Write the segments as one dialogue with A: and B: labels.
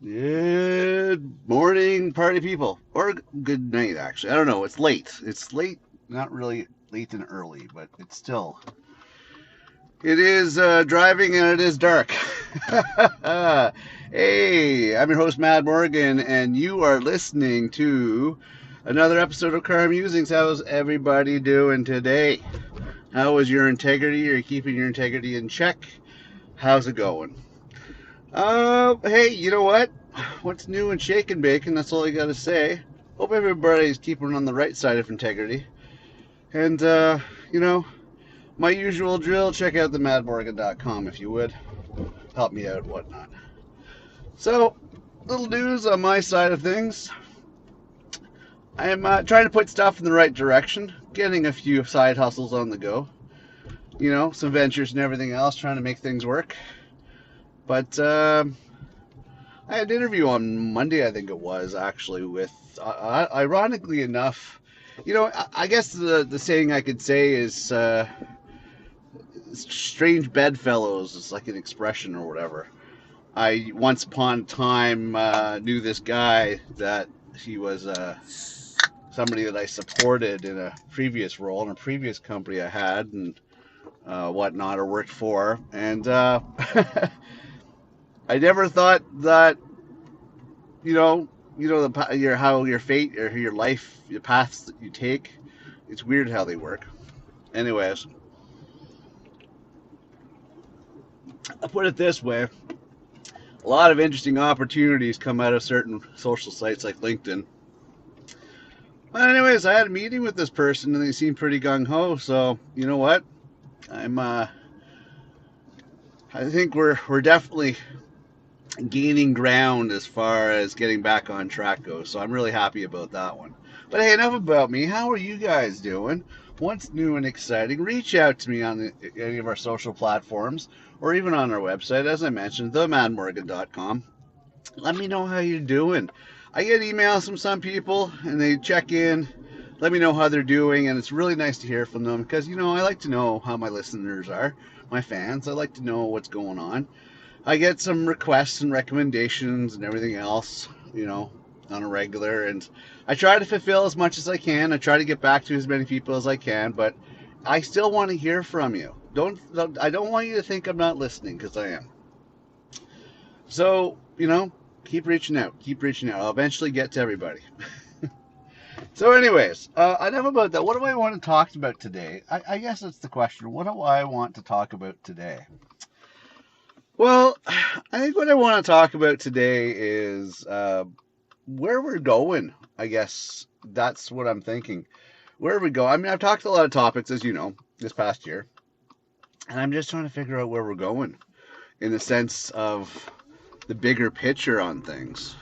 A: Good morning, party people. Or good night, actually. I don't know. It's late. It's late, not really late and early, but it's still. It is driving and it is dark. Hey, I'm your host, Mad Morgan, and you are listening to another episode of Car Musings. How's everybody doing today? How is your integrity? Are you keeping your integrity in check? How's it going? Hey, you know what? What's new and shaking bacon? That's all I gotta say. Hope everybody's keeping on the right side of integrity. And, you know, my usual drill, check out the madmorgan.com if you would. Help me out, whatnot. So, little news on my side of things. I am trying to put stuff in the right direction, getting a few side hustles on the go. You know, some ventures and everything else, trying to make things work. But, I had an interview on Monday, I think it was, actually, with, ironically enough, you know, I guess the saying I could say is strange bedfellows is like an expression or whatever. I once upon a time knew this guy that he was somebody that I supported in a previous role in a previous company I had and whatnot or worked for. And I never thought that how your fate or your life, your paths that you take. It's weird how they work. Anyways, I'll put it this way: a lot of interesting opportunities come out of certain social sites like LinkedIn. But anyways, I had a meeting with this person and they seemed pretty gung ho. So you know what? I'm I think we're definitely gaining ground as far as getting back on track goes. So I'm really happy about that one. But hey, enough about me. How are you guys doing? What's new and exciting? Reach out to me on any of our social platforms or even on our website, as I mentioned, themadmorgan.com. Let me know how you're doing. I get emails from some people and they check in, let me know how they're doing, and it's really nice to hear from them because, I like to know how my listeners are, my fans. I like to know what's going on. I get some requests and recommendations and everything else, on a regular, and I try to fulfill as much as I can. I try to get back to as many people as I can, but I still want to hear from you. I don't want you to think I'm not listening because I am. So, keep reaching out. Keep reaching out. I'll eventually get to everybody. So, anyways, enough about that. What do I want to talk about today? I guess that's the question. What do I want to talk about today? Well, I think what I want to talk about today is where we're going. I guess that's what I'm thinking. Where we go. I mean, I've talked a lot of topics, as you know, this past year, and I'm just trying to figure out where we're going in the sense of the bigger picture on things.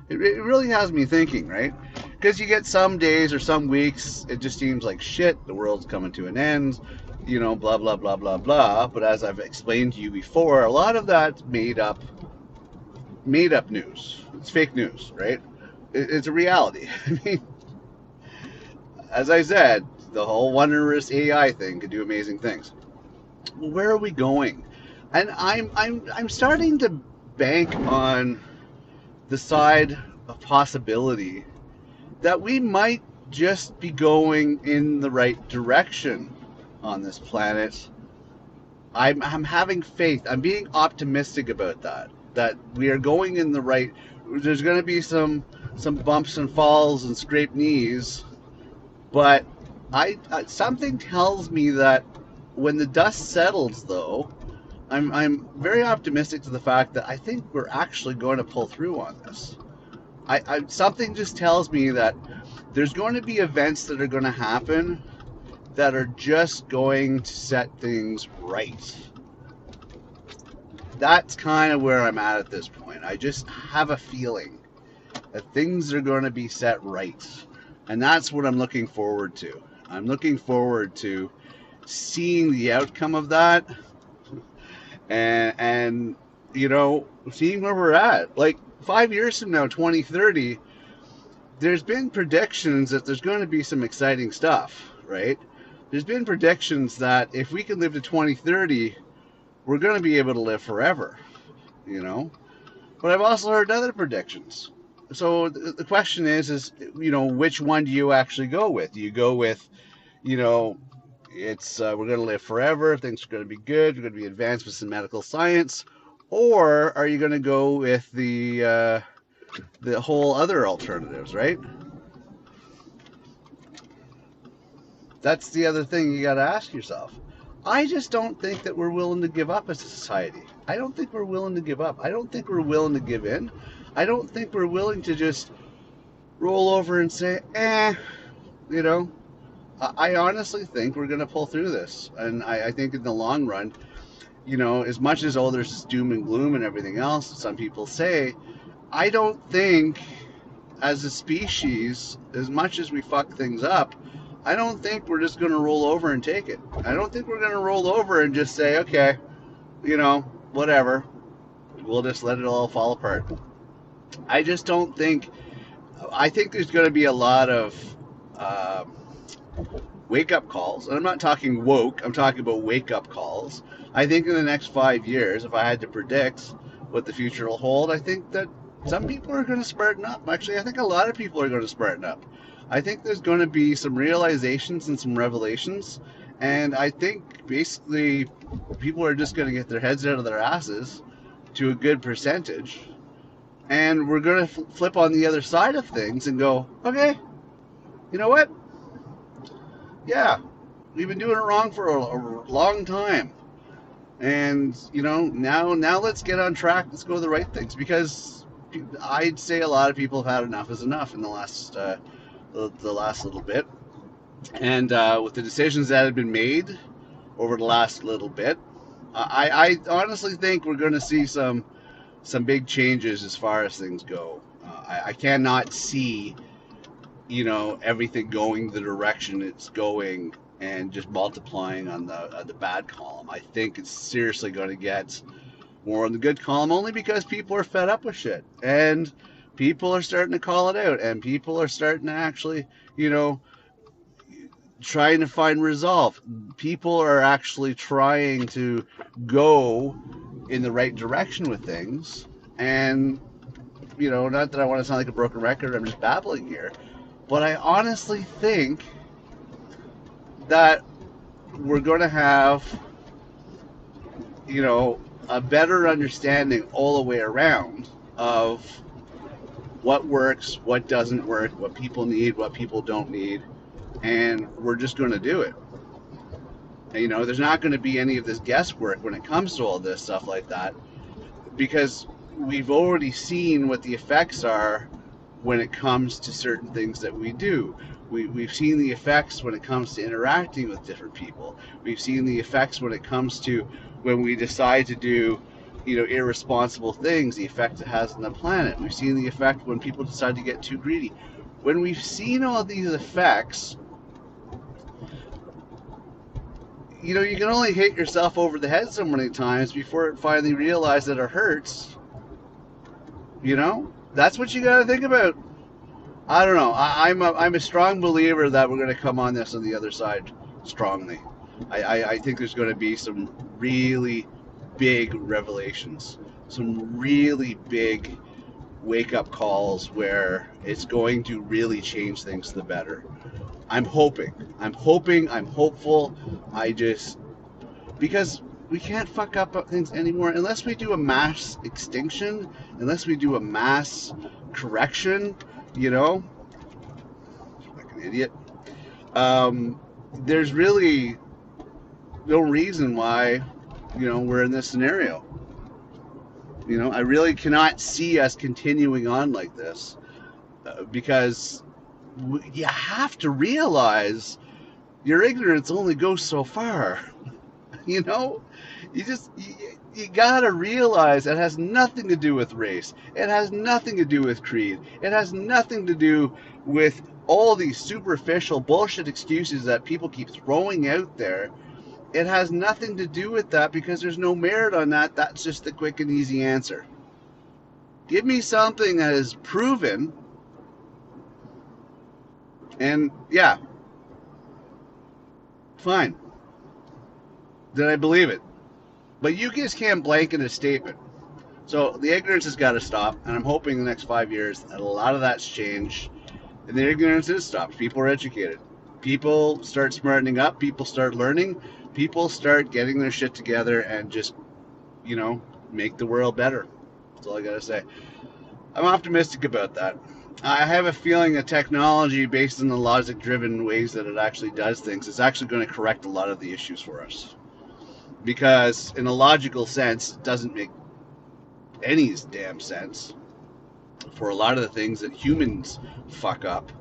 A: It really has me thinking, right? Because you get some days or some weeks, it just seems like shit, the world's coming to an end, blah, blah, blah, blah, blah. But as I've explained to you before, a lot of that's made up news. It's fake news, right? It's a reality. I mean, as I said, the whole wondrous AI thing could do amazing things. Well, where are we going? And I'm starting to bank on the side of possibility that we might just be going in the right direction on this planet. I'm having faith. I'm being optimistic about that. That we are going in the right. There's going to be some bumps and falls and scraped knees, but something tells me that when the dust settles, though, I'm very optimistic to the fact that I think we're actually going to pull through on this. Something just tells me that there's going to be events that are going to happen that are just going to set things right. That's kind of where I'm at this point. I just have a feeling that things are going to be set right. And that's what I'm looking forward to. I'm looking forward to seeing the outcome of that and seeing where we're at. Like 5 years from now, 2030, there's been predictions that there's going to be some exciting stuff, right? There's been predictions that if we can live to 2030, we're going to be able to live forever, you know? But I've also heard other predictions. So the question is, which one do you actually go with? Do you go with, you know, it's we're going to live forever, things are going to be good, we're going to be advancements in medical science, or are you going to go with the whole other alternatives, right? That's the other thing you got to ask yourself. I just don't think that we're willing to give up as a society. I don't think we're willing to give up. I don't think we're willing to give in. I don't think we're willing to just roll over and say, you know, I honestly think we're going to pull through this. And I think in the long run, as much as, there's this doom and gloom and everything else, some people say, I don't think as a species, as much as we fuck things up, I don't think we're just going to roll over and take it. I don't think we're going to roll over and just say, okay, whatever. We'll just let it all fall apart. I just don't think. I think there's going to be a lot of wake up calls. And I'm not talking woke, I'm talking about wake up calls. I think in the next 5 years, if I had to predict what the future will hold, I think that some people are going to smarten up. Actually, I think a lot of people are going to smarten up. I think there's going to be some realizations and some revelations. And I think basically people are just going to get their heads out of their asses to a good percentage. And we're going to flip on the other side of things and go, okay, you know what? Yeah, we've been doing it wrong for a long time. And, now let's get on track. Let's go to the right things. Because I'd say a lot of people have had enough is enough in the last little bit. And with the decisions that have been made over the last little bit, I honestly think we're going to see some big changes as far as things go. I cannot see, everything going the direction it's going and just multiplying on the bad column. I think it's seriously going to get more on the good column, only because people are fed up with shit, and people are starting to call it out, and people are starting to actually, trying to find resolve. People are actually trying to go in the right direction with things, and not that I want to sound like a broken record, I'm just babbling here, but I honestly think that we're going to have, a better understanding all the way around of what works, what doesn't work, what people need, what people don't need, and we're just going to do it. And, there's not going to be any of this guesswork when it comes to all this stuff like that, because we've already seen what the effects are when it comes to certain things that we do. We've seen the effects when it comes to interacting with different people. We've seen the effects when it comes to when we decide to do, irresponsible things, the effect it has on the planet. We've seen the effect when people decide to get too greedy. When we've seen all these effects, you can only hit yourself over the head so many times before it finally realizes that it hurts. That's what you got to think about. I don't know. I'm a strong believer that we're going to come on this on the other side strongly. I think there's going to be some really big revelations, some really big wake-up calls where it's going to really change things for the better. I'm hoping, I'm hopeful. Because we can't fuck up things anymore unless we do a mass extinction, unless we do a mass correction, like an idiot. There's really no reason why, we're in this scenario. I really cannot see us continuing on like this, because you have to realize your ignorance only goes so far. You gotta realize it has nothing to do with race. It has nothing to do with creed. It has nothing to do with all these superficial bullshit excuses that people keep throwing out there. It has nothing to do with that, because there's no merit on that. That's just the quick and easy answer. Give me something that is proven, and yeah, fine. Then I believe it. But you just can't blanket a statement. So the ignorance has got to stop, and I'm hoping in the next 5 years that a lot of that's changed, and the ignorance is stopped. People are educated. People start smartening up. People start learning. People start getting their shit together and just, you know, make the world better. That's all I gotta say. I'm optimistic about that. I have a feeling that technology, based on the logic-driven ways that it actually does things, is actually going to correct a lot of the issues for us. Because, in a logical sense, it doesn't make any damn sense for a lot of the things that humans fuck up.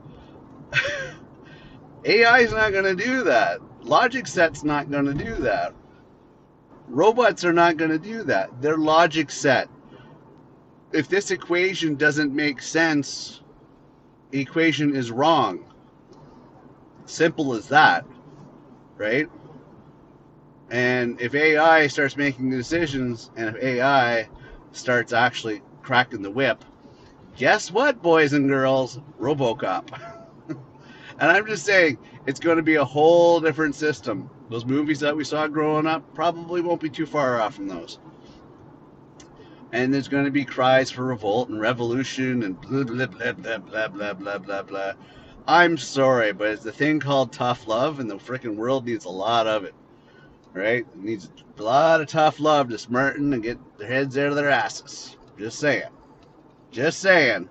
A: AI is not going to do that. Logic set's not going to do that. Robots are not going to do that. They're logic set. If this equation doesn't make sense, the equation is wrong. Simple as that, right? And if AI starts making decisions, and if AI starts actually cracking the whip, guess what, boys and girls? RoboCop. And I'm just saying, it's going to be a whole different system. Those movies that we saw growing up probably won't be too far off from those. And there's going to be cries for revolt and revolution and blah, blah, blah, blah, blah, blah, blah, blah, blah. I'm sorry, but it's a thing called tough love, and the freaking world needs a lot of it, right? It needs a lot of tough love to smarten and get their heads out of their asses. Just saying. Just saying.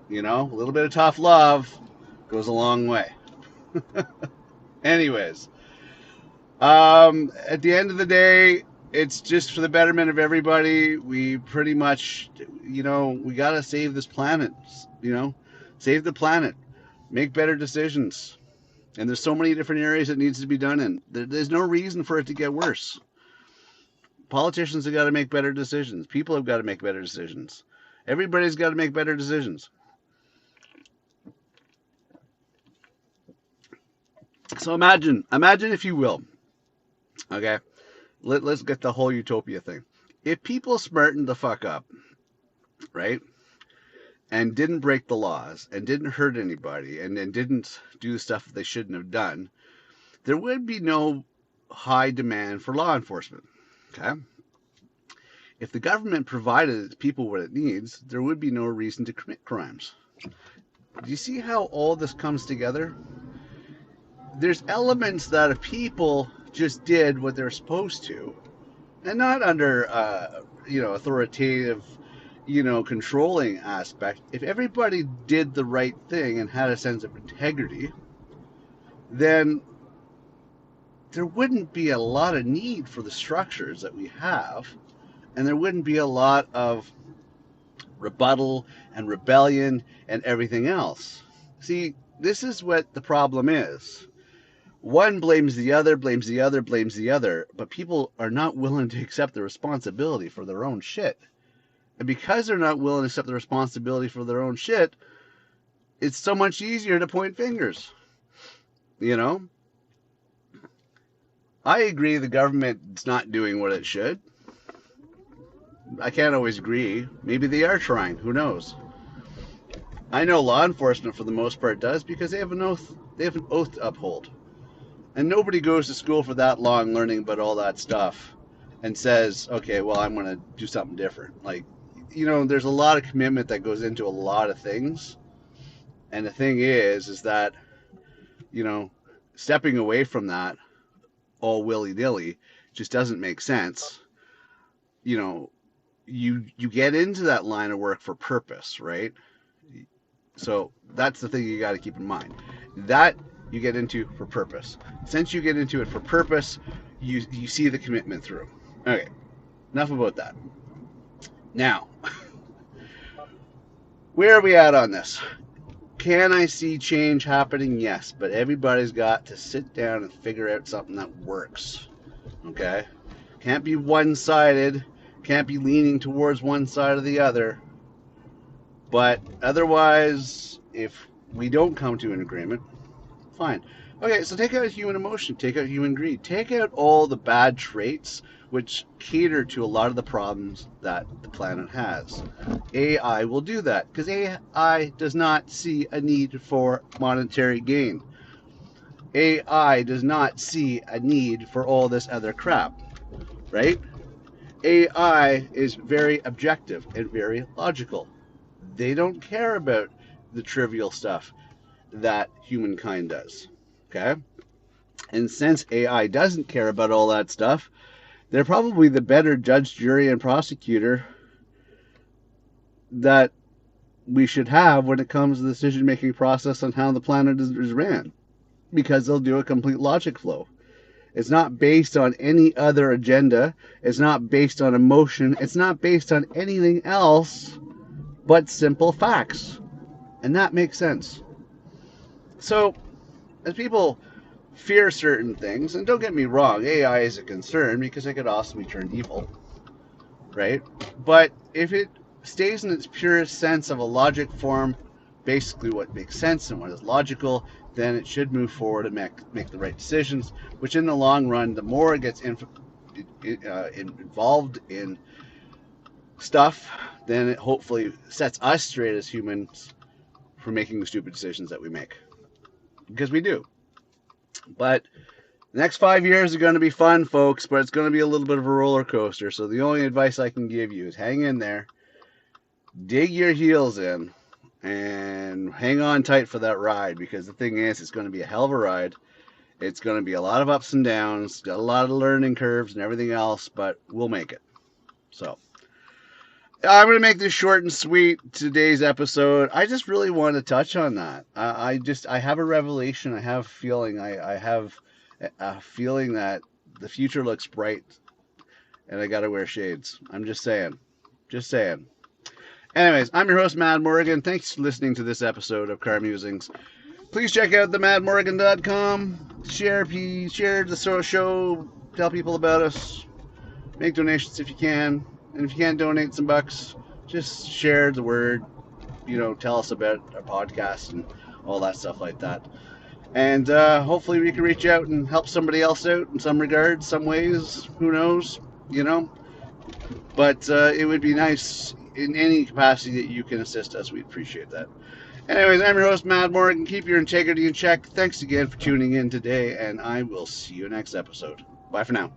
A: You know, a little bit of tough love goes a long way. Anyways, at the end of the day, it's just for the betterment of everybody. We pretty much, you know, we got to save this planet, you know, save the planet, make better decisions. And there's so many different areas it needs to be done in. There's no reason for it to get worse. Politicians have got to make better decisions. People have got to make better decisions. Everybody's got to make better decisions. So imagine if you will, okay, let's get the whole utopia thing. If people smartened the fuck up, right, and didn't break the laws, and didn't hurt anybody, and didn't do stuff that they shouldn't have done, there would be no high demand for law enforcement, okay? If the government provided people what it needs, there would be no reason to commit crimes. Do you see how all this comes together? There's elements that if people just did what they're supposed to, and not under, authoritative, controlling aspect, if everybody did the right thing and had a sense of integrity, then there wouldn't be a lot of need for the structures that we have, and there wouldn't be a lot of rebuttal and rebellion and everything else. See, this is what the problem is. One blames the other, blames the other, blames the other, but people are not willing to accept the responsibility for their own shit. And because they're not willing to accept the responsibility for their own shit, it's so much easier to point fingers. You know? I agree the government's not doing what it should. I can't always agree. Maybe they are trying. Who knows? I know law enforcement for the most part does because they have an oath. They have an oath to uphold. And nobody goes to school for that long learning about all that stuff and says, okay, well, I'm going to do something different. Like, there's a lot of commitment that goes into a lot of things. And the thing is that, stepping away from that all willy-nilly just doesn't make sense. You get into that line of work for purpose, right? So that's the thing you got to keep in mind. That you get into for purpose. Since you get into it for purpose, you see the commitment through. Okay, enough about that. Now, where are we at on this? Can I see change happening? Yes, but everybody's got to sit down and figure out something that works. Okay? Can't be one-sided. Can't be leaning towards one side or the other. But otherwise, if we don't come to an agreement, fine. Okay, so take out human emotion, take out human greed, take out all the bad traits which cater to a lot of the problems that the planet has. AI will do that because AI does not see a need for monetary gain. AI does not see a need for all this other crap, right? AI is very objective and very logical. They don't care about the trivial stuff that humankind does. Okay? And since AI doesn't care about all that stuff, they're probably the better judge, jury, and prosecutor that we should have when it comes to the decision making process on how the planet is ran, because they'll do a complete logic flow. It's not based on any other agenda. It's not based on emotion. It's not based on anything else but simple facts. And that makes sense. So, as people fear certain things, and don't get me wrong, AI is a concern because it could also be turned evil, right? But if it stays in its purest sense of a logic form, basically what makes sense and what is logical, then it should move forward and make the right decisions, which in the long run, the more it gets involved in stuff, then it hopefully sets us straight as humans for making the stupid decisions that we make. Because we do. But the next 5 years are going to be fun, folks, but it's going to be a little bit of a roller coaster. So the only advice I can give you is hang in there, dig your heels in, and hang on tight for that ride, because the thing is, it's going to be a hell of a ride. It's going to be a lot of ups and downs, got a lot of learning curves and everything else, but we'll make it. So I'm going to make this short and sweet, today's episode. I just really want to touch on that. I have a revelation. I have a feeling. I have a feeling that the future looks bright, and I got to wear shades. I'm just saying. Just saying. Anyways, I'm your host, Mad Morgan. Thanks for listening to this episode of Car Musings. Please check out themadmorgan.com. Share the show. Tell people about us. Make donations if you can. And if you can't donate some bucks, just share the word. Tell us about our podcast and all that stuff like that. And hopefully we can reach out and help somebody else out in some regards, some ways. Who knows? But it would be nice in any capacity that you can assist us. We'd appreciate that. Anyways, I'm your host, Mad Morgan. Keep your integrity in check. Thanks again for tuning in today, and I will see you next episode. Bye for now.